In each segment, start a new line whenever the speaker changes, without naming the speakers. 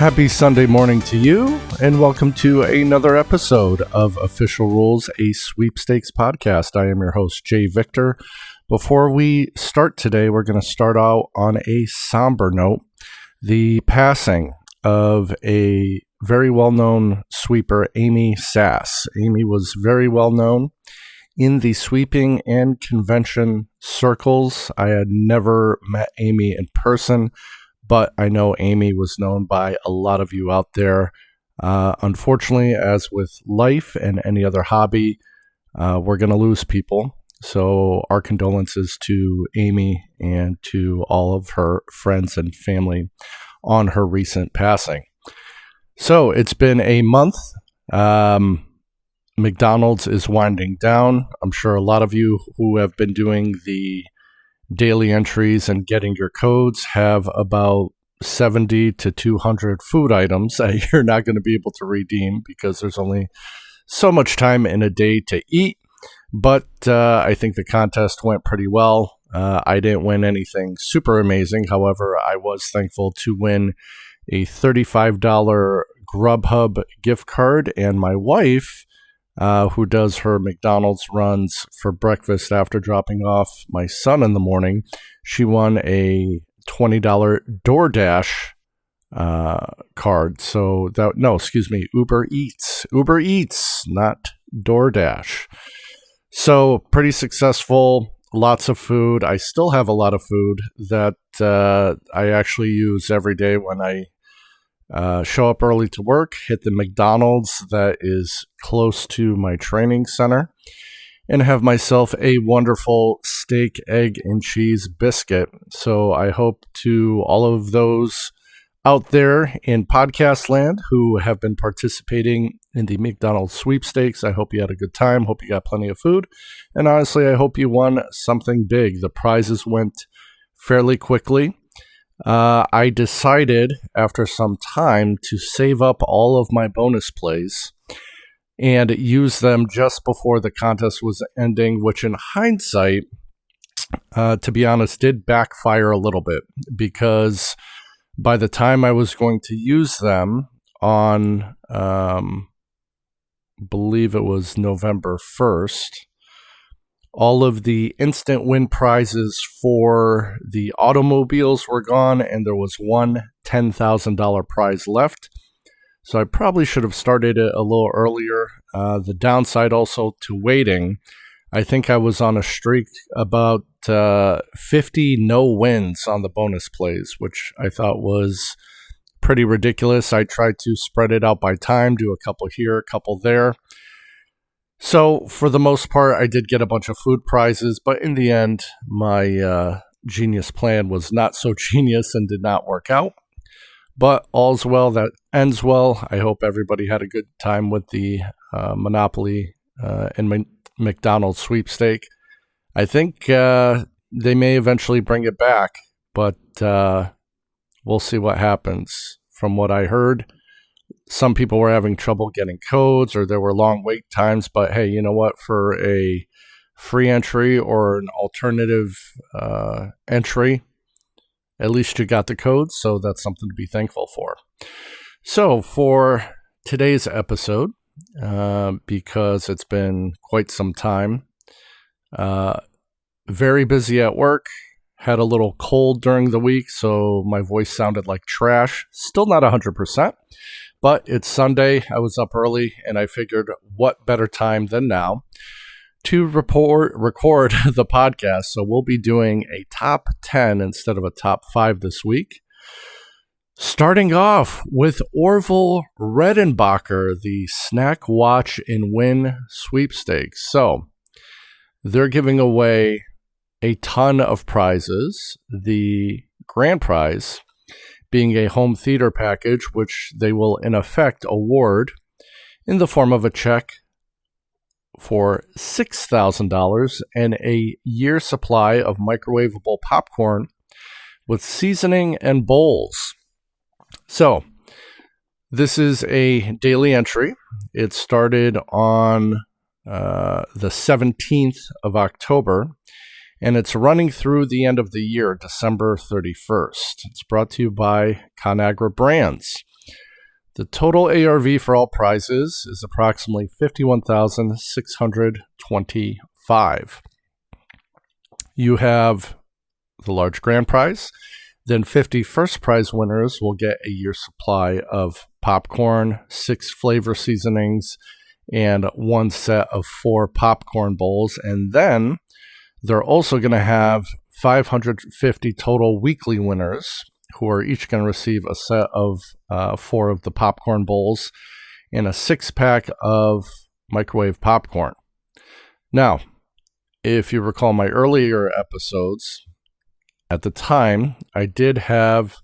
Happy Sunday morning to you, and welcome to another episode of Official Rules, a sweepstakes podcast. I am your host, Jay Victor. Before we start today, we're going to start out on a somber note. The passing of a very well-known sweeper, Amy Sass. Amy was very well-known in the sweeping and convention circles. I had never met Amy in person, but I know Amy was known by a lot of you out there. Unfortunately, as with life and any other hobby, we're going to lose people. So our condolences to Amy and to all of her friends and family on her recent passing. So it's been a month. McDonald's is winding down. I'm sure a lot of you who have been doing the daily entries and getting your codes have about 70 to 200 food items that you're not going to be able to redeem because there's only so much time in a day to eat. But I think the contest went pretty well. I didn't win anything super amazing. However, I was thankful to win a $35 Grubhub gift card, and my wife, who does her McDonald's runs for breakfast after dropping off my son in the morning, she won a $20 DoorDash card. So Uber Eats, not DoorDash. So pretty successful, lots of food. I still have a lot of food that I actually use every day when I show up early to work, hit the McDonald's that is close to my training center, and have myself a wonderful steak, egg, and cheese biscuit. So I hope to all of those out there in podcast land who have been participating in the McDonald's sweepstakes, I hope you had a good time. Hope you got plenty of food. And honestly, I hope you won something big. The prizes went fairly quickly. I decided after some time to save up all of my bonus plays and use them just before the contest was ending, which in hindsight, to be honest, did backfire a little bit, because by the time I was going to use them on, believe it was November 1st, all of the instant win prizes for the automobiles were gone, and there was one $10,000 prize left. So I probably should have started it a little earlier. The downside also to waiting, I think I was on a streak about 50 no wins on the bonus plays, which I thought was pretty ridiculous. I tried to spread it out by time, do a couple here, a couple there. So for the most part, I did get a bunch of food prizes, but in the end, my genius plan was not so genius and did not work out. But all's well that ends well. I hope everybody had a good time with the Monopoly and McDonald's sweepstake. I think they may eventually bring it back, but we'll see what happens. From what I heard, some people were having trouble getting codes, or there were long wait times. But hey, you know what? For a free entry or an alternative entry, at least you got the codes, so that's something to be thankful for. So for today's episode, because it's been quite some time, very busy at work, had a little cold during the week, so my voice sounded like trash. Still not 100%, but it's Sunday. I was up early, and I figured what better time than now to record the podcast. So we'll be doing a top 10 instead of a top 5 this week. Starting off with Orville Redenbacher, the Snack Watch and Win sweepstakes. So they're giving away a ton of prizes. The grand prize being a home theater package, which they will in effect award in the form of a check for $6,000 and a year supply of microwavable popcorn with seasoning and bowls. So this is a daily entry. It started on the 17th of October, and it's running through the end of the year, December 31st. It's brought to you by ConAgra Brands. The total ARV for all prizes is approximately $51,625. You have the large grand prize. Then 50 first prize winners will get a year's supply of popcorn, 6 flavor seasonings, and 1 set of 4 popcorn bowls. And then they're also going to have 550 total weekly winners who are each going to receive a set of 4 of the popcorn bowls and a 6-pack of microwave popcorn. Now, if you recall my earlier episodes, at the time, I did have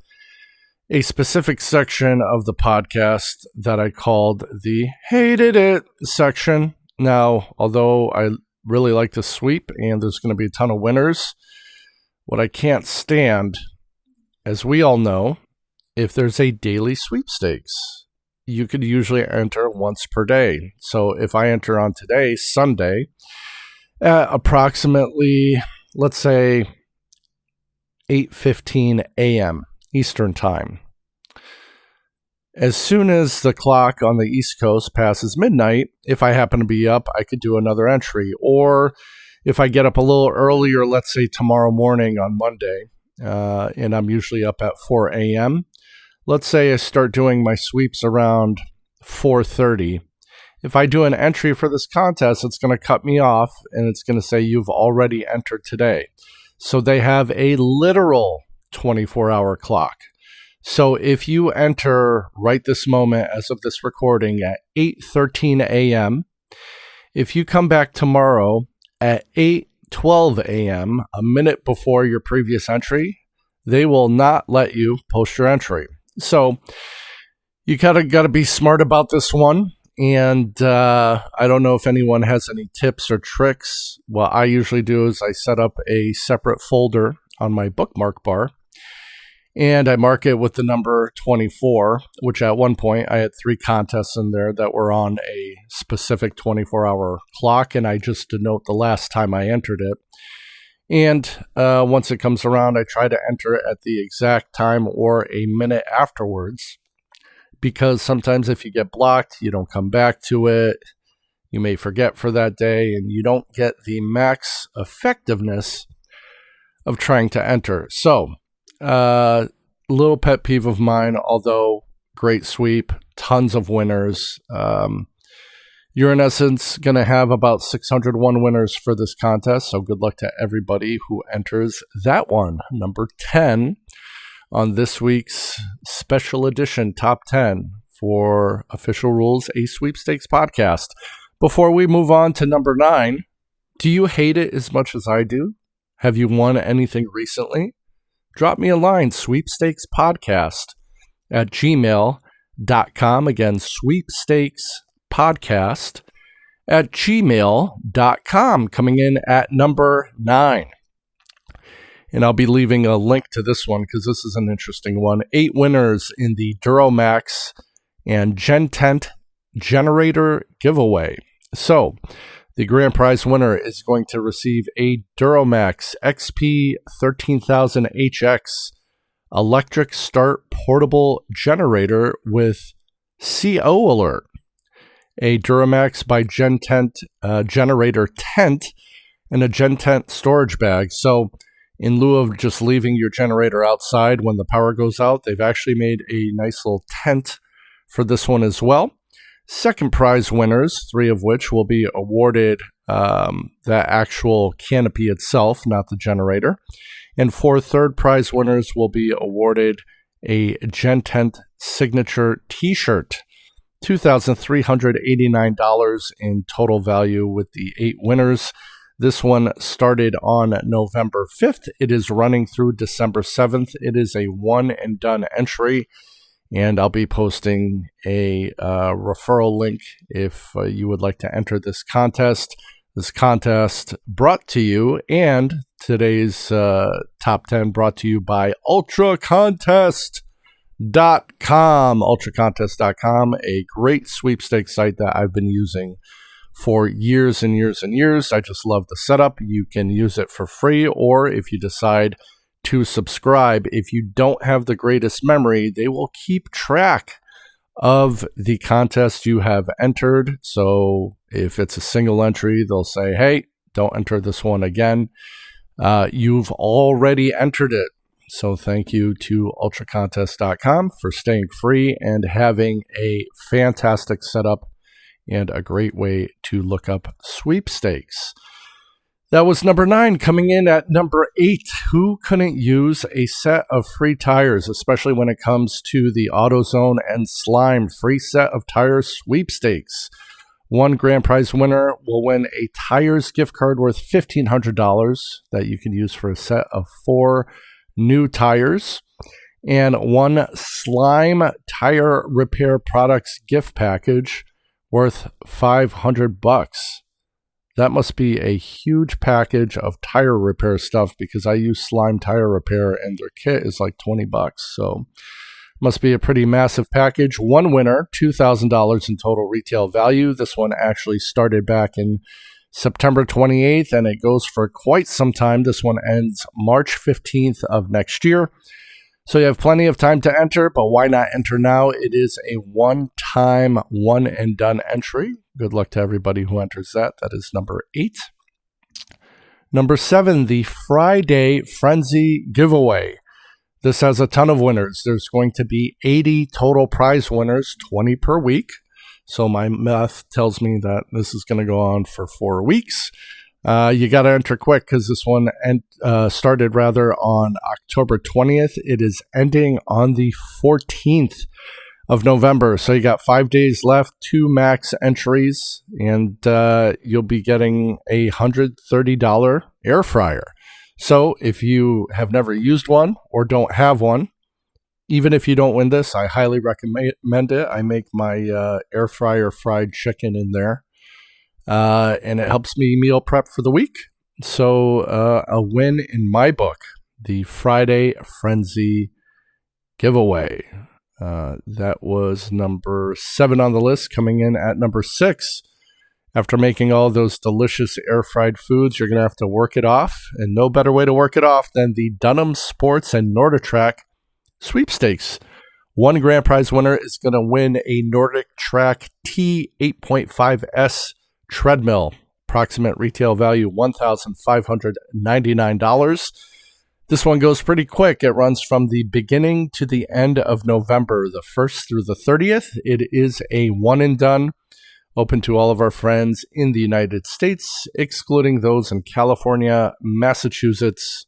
a specific section of the podcast that I called the Hated It section. Now, although I really like to sweep and there's going to be a ton of winners, what I can't stand, as we all know, if there's a daily sweepstakes, you could usually enter once per day. So if I enter on today, Sunday, at approximately, let's say, 8:15 a.m. Eastern Time. As soon as the clock on the East Coast passes midnight, if I happen to be up, I could do another entry. Or if I get up a little earlier, let's say tomorrow morning on Monday, and I'm usually up at 4 a.m., let's say I start doing my sweeps around 4:30. If I do an entry for this contest, it's going to cut me off, and it's going to say you've already entered today. So they have a literal 24-hour clock. So if you enter right this moment, as of this recording, at 8:13 a.m., if you come back tomorrow at 8:12 a.m., a minute before your previous entry, they will not let you post your entry. So you got to be smart about this one. And I don't know if anyone has any tips or tricks. What I usually do is I set up a separate folder on my bookmark bar, and I mark it with the number 24, which at one point I had 3 contests in there that were on a specific 24-hour clock, and I just denote the last time I entered it. And once it comes around, I try to enter it at the exact time or a minute afterwards. Because sometimes if you get blocked, you don't come back to it, you may forget for that day, and you don't get the max effectiveness of trying to enter. So, little pet peeve of mine, although great sweep, tons of winners. You're in essence going to have about 601 winners for this contest, so good luck to everybody who enters that one. Number 10. On this week's special edition Top 10 for Official Rules, a Sweepstakes podcast. Before we move on to number 9, do you hate it as much as I do? Have you won anything recently? Drop me a line, sweepstakespodcast@gmail.com. Again, sweepstakespodcast@gmail.com. Coming in at number 9. And I'll be leaving a link to this one because this is an interesting one. 8 winners in the Duramax and Gentent generator giveaway. So, the grand prize winner is going to receive a Duramax XP 13000HX electric start portable generator with CO alert. A Duramax by Gentent generator tent and a Gentent storage bag. So, in lieu of just leaving your generator outside when the power goes out, they've actually made a nice little tent for this one as well. Second prize winners, 3 of which will be awarded the actual canopy itself, not the generator. And 4 third prize winners will be awarded a Gentent signature t-shirt. $2,389 in total value with the 8 winners. This one started on November 5th. It is running through December 7th. It is a one-and-done entry, and I'll be posting a referral link if you would like to enter this contest. This contest brought to you, and today's top 10 brought to you by ultracontest.com. Ultracontest.com, a great sweepstakes site that I've been using for years and years and years. I just love the setup. You can use it for free, or if you decide to subscribe, if you don't have the greatest memory, they will keep track of the contest you have entered. So if it's a single entry, they'll say, hey, don't enter this one again. You've already entered it. So thank you to ultracontest.com for staying free and having a fantastic setup and a great way to look up sweepstakes. That was number 9. Coming in at number 8, who couldn't use a set of free tires, especially when it comes to the AutoZone and Slime free set of tires sweepstakes? One grand prize winner will win a tires gift card worth $1,500 that you can use for a set of 4 new tires, and one Slime tire repair products gift package worth $500. That must be a huge package of tire repair stuff because I use Slime Tire Repair and their kit is like $20. So must be a pretty massive package. One winner, $2,000 in total retail value. This one actually started back in September 28th and it goes for quite some time. This one ends March 15th of next year. So you have plenty of time to enter, but why not enter now? It is a one-time, one-and-done entry. Good luck to everybody who enters that. That is number 8. Number 7, the Friday Frenzy giveaway. This has a ton of winners. There's going to be 80 total prize winners, 20 per week. So my math tells me that this is going to go on for 4 weeks. You got to enter quick because this one started on October 20th. It is ending on the 14th of November. So you got 5 days left, 2 max entries, and you'll be getting a $130 air fryer. So if you have never used one or don't have one, even if you don't win this, I highly recommend it. I make my air fryer fried chicken in there. And it helps me meal prep for the week. So a win in my book, the Friday Frenzy giveaway. That was number 7 on the list. Coming in at number 6. After making all those delicious air-fried foods, you're going to have to work it off. And no better way to work it off than the Dunham Sports and NordicTrack sweepstakes. One grand prize winner is going to win a NordicTrack T8.5S treadmill, approximate retail value $1,599. This one goes pretty quick. It runs from the beginning to the end of November, the 1st through the 30th. It is a one and done, open to all of our friends in the United States, excluding those in California, Massachusetts,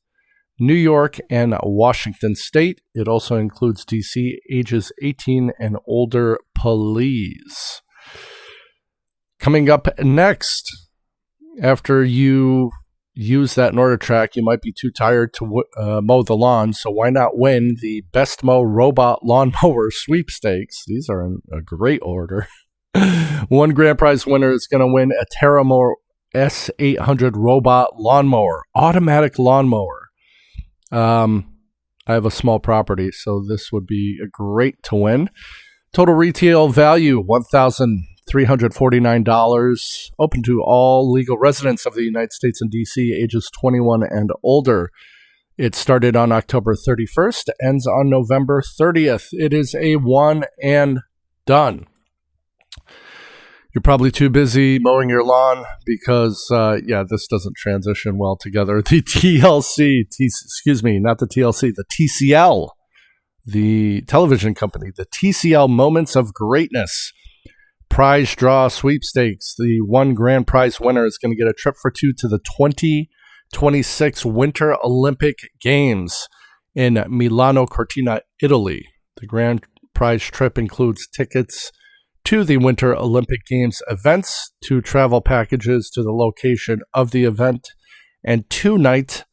New York, and Washington State. It also includes DC. Ages 18 and older, please. Coming up next, after you use that NordicTrack, you might be too tired to mow the lawn, so why not win the Best Mow Robot Lawnmower Sweepstakes? These are in a great order. One grand prize winner is going to win a TerraMower S800 Robot Lawnmower, automatic lawnmower. I have a small property, so this would be great to win. Total retail value, $1,349, open to all legal residents of the United States and DC, ages 21 and older. It started on October 31st, ends on November 30th. It is a one and done. You're probably too busy mowing your lawn because, this doesn't transition well together. The the TCL, the television company, the TCL Moments of Greatness prize draw sweepstakes. The one grand prize winner is going to get a trip for 2 to the 2026 Winter Olympic Games in Milano Cortina, Italy. The grand prize trip includes tickets to the Winter Olympic Games events, 2 travel packages to the location of the event, and 2-night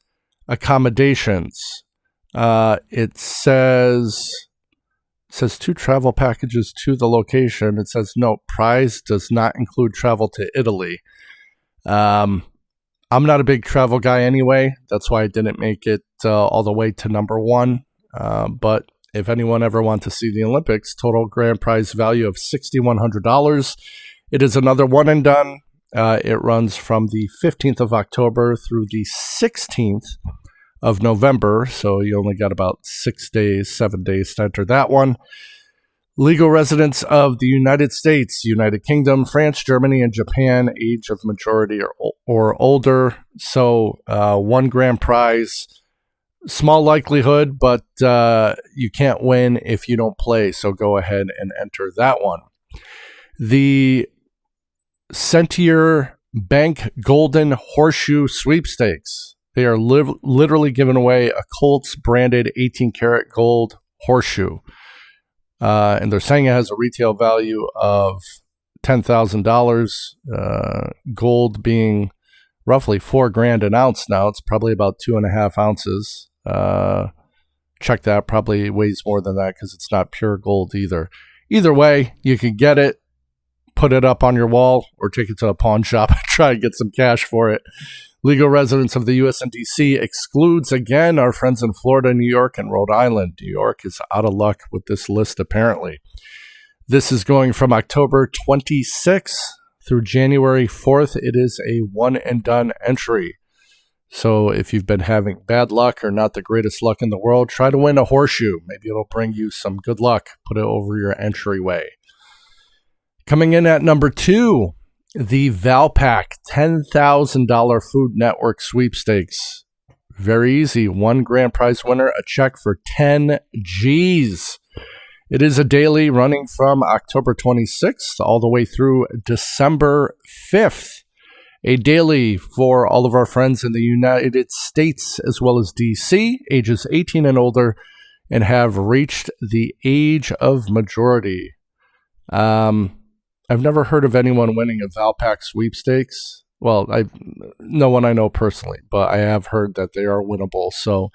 accommodations. It says 2 travel packages to the location. It says, no, prize does not include travel to Italy. I'm not a big travel guy anyway. That's why I didn't make it all the way to number 1. But if anyone ever wants to see the Olympics, total grand prize value of $6,100. It is another one and done. It runs from the 15th of October through the 16th of November. So you only got about 7 days to enter that one. Legal residents of the United States, United Kingdom, France, Germany, and Japan, age of majority or older. So 1 grand prize, small likelihood, but you can't win if you don't play. So go ahead and enter that one. The Centier Bank Golden Horseshoe Sweepstakes. They are literally giving away a Colts branded 18 karat gold horseshoe. And they're saying it has a retail value of $10,000. Gold being roughly $4,000 an ounce now. It's probably about 2.5 ounces. Check that. Probably weighs more than that because it's not pure gold either. Either way, you can get it, put it up on your wall, or take it to a pawn shop and try and get some cash for it. Legal residents of the U.S. and D.C. excludes, again, our friends in Florida, New York, and Rhode Island. New York is out of luck with this list, apparently. This is going from October 26th through January 4th. It is a one-and-done entry. So if you've been having bad luck or not the greatest luck in the world, try to win a horseshoe. Maybe it'll bring you some good luck. Put it over your entryway. Coming in at number 2, the Valpak $10,000 Food Network Sweepstakes. Very easy. 1 grand prize winner, a check for 10 G's. It is a daily running from October 26th all the way through December 5th. A daily for all of our friends in the United States as well as DC, ages 18 and older, and have reached the age of majority. I've never heard of anyone winning a Valpak sweepstakes. Well, no one I know personally, but I have heard that they are winnable. So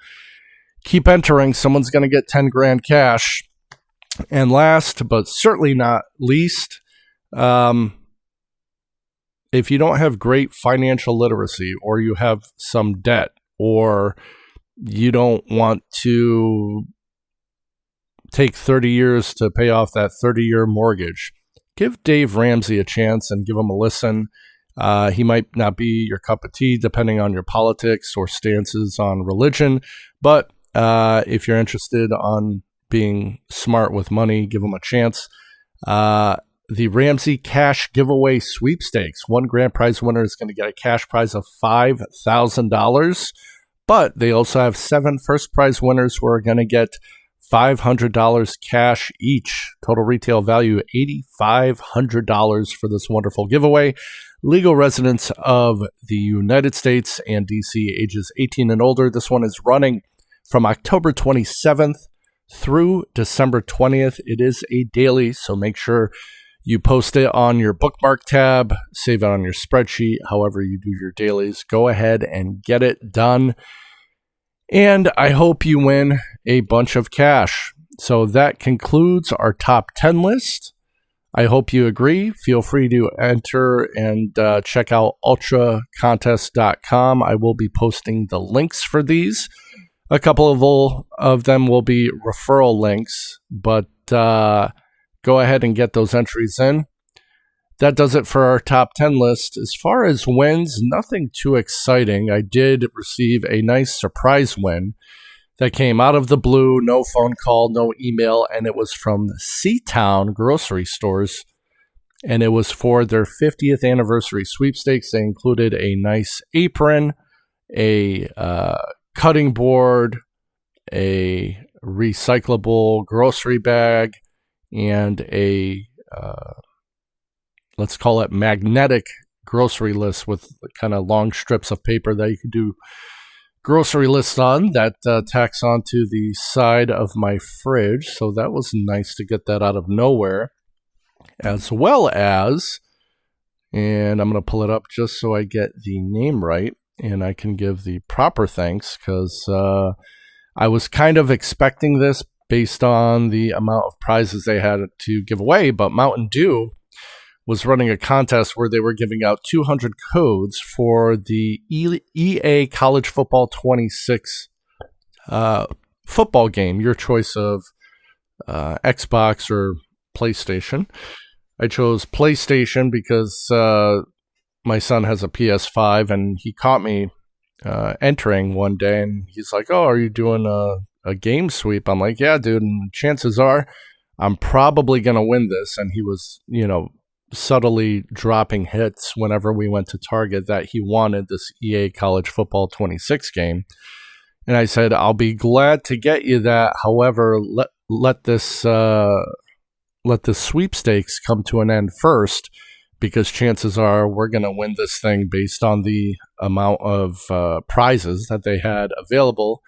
keep entering. Someone's going to get 10 grand cash. And last, but certainly not least, if you don't have great financial literacy, or you have some debt, or you don't want to take 30 years to pay off that 30-year mortgage, give Dave Ramsey a chance and give him a listen. He might not be your cup of tea depending on your politics or stances on religion, but if you're interested on being smart with money, give him a chance. The Ramsey Cash Giveaway Sweepstakes. 1 grand prize winner is going to get a cash prize of $5,000, but they also have 7 first prize winners who are going to get $500 cash each. Total retail value $8,500 for this wonderful giveaway. Legal residents of the United States and DC, ages 18 and older. This one is running from October 27th through December 20th. It is a daily, so make sure you post it on your bookmark tab, save it on your spreadsheet, however you do your dailies. Go ahead and get it done. And I hope you win a bunch of cash. So that concludes our top 10 list. I hope you agree. Feel free to enter and check out ultracontest.com. I will be posting the links for these. A couple of them will be referral links, but go ahead and get those entries in. That does it for our top 10 list. As far as wins, nothing too exciting. I did receive a nice surprise win that came out of the blue, no phone call, no email, and it was from Seatown Grocery Stores, and it was for their 50th anniversary sweepstakes. They included a nice apron, a cutting board, a recyclable grocery bag, and a let's call it magnetic grocery list with kind of long strips of paper that you can do grocery lists on that tacks onto the side of my fridge. So that was nice to get that out of nowhere, as well as, and I'm going to pull it up just so I get the name right and I can give the proper thanks, because I was kind of expecting this based on the amount of prizes they had to give away, but Mountain Dew was running a contest where they were giving out 200 codes for the EA College Football 26 football game, your choice of Xbox or PlayStation. I chose PlayStation because my son has a PS5, and he caught me entering one day, and he's like, "Oh, are you doing a game sweep?" I'm like, "Yeah, dude," and chances are I'm probably going to win this. And he was, subtly dropping hits whenever we went to Target that he wanted this EA College Football 26 game. And I said, I'll be glad to get you that. However, let this sweepstakes come to an end first, because chances are we're going to win this thing based on the amount of prizes that they had available.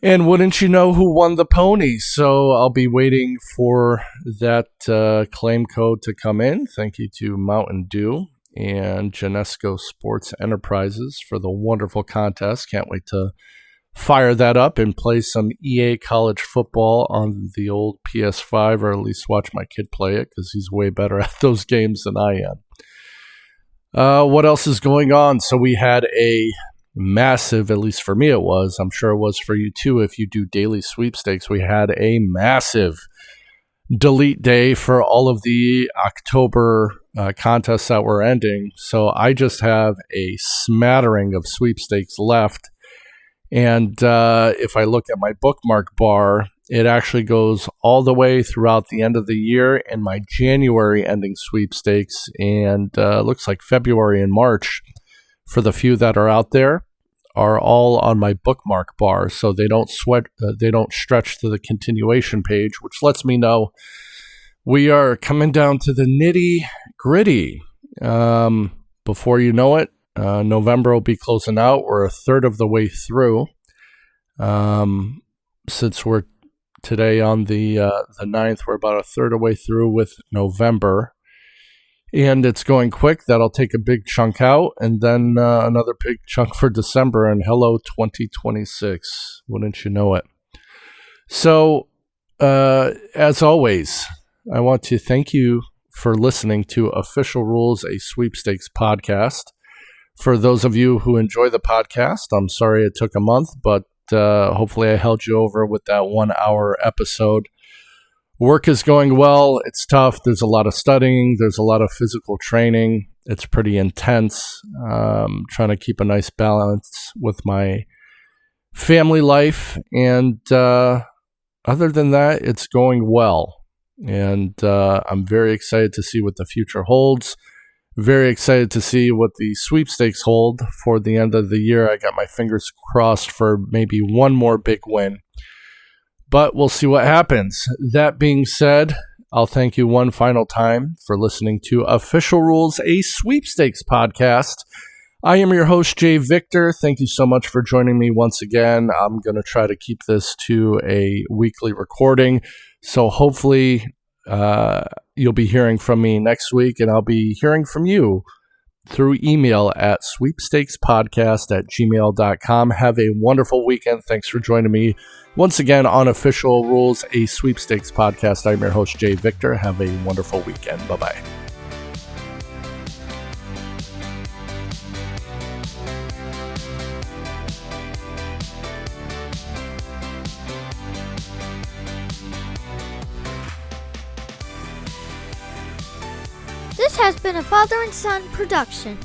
And wouldn't you know who won the pony? So I'll be waiting for that claim code to come in. Thank you to Mountain Dew and Genesco Sports Enterprises for the wonderful contest. Can't wait to fire that up and play some EA College Football on the old PS5, or at least watch my kid play it, because he's way better at those games than I am. What else is going on? So we had a massive, at least for me it was, I'm sure it was for you too if you do daily sweepstakes, we had a massive delete day for all of the October contests that were ending. So I just have a smattering of sweepstakes left. And if I look at my bookmark bar, it actually goes all the way throughout the end of the year in my January ending sweepstakes, and looks like February and March, for the few that are out there, are all on my bookmark bar. So they don't stretch to the continuation page, which lets me know we are coming down to the nitty gritty. Before you know it, November will be closing out. We're a third of the way through. Since we're today on the 9th, we're about a third of the way through with November. And it's going quick. That'll take a big chunk out, and then another big chunk for December. And hello, 2026. Wouldn't you know it? So, as always, I want to thank you for listening to Official Rules, a sweepstakes podcast. For those of you who enjoy the podcast, I'm sorry it took a month, but hopefully I held you over with that 1 hour episode. Work is going well. It's tough. There's a lot of studying. There's a lot of physical training. It's pretty intense. Trying to keep a nice balance with my family life. And other than that, it's going well. And I'm very excited to see what the future holds. Very excited to see what the sweepstakes hold for the end of the year. I got my fingers crossed for maybe one more big win. But we'll see what happens. That being said, I'll thank you one final time for listening to Official Rules, a sweepstakes podcast. I am your host, Jay Victor. Thank you so much for joining me once again. I'm going to try to keep this to a weekly recording. So hopefully you'll be hearing from me next week, and I'll be hearing from you through email at sweepstakespodcast@gmail.com. Have a wonderful weekend. Thanks for joining me once again on Official Rules, a sweepstakes podcast. I'm your host, Jay Victor. Have a wonderful weekend. Bye-bye.
This has been a father and son production.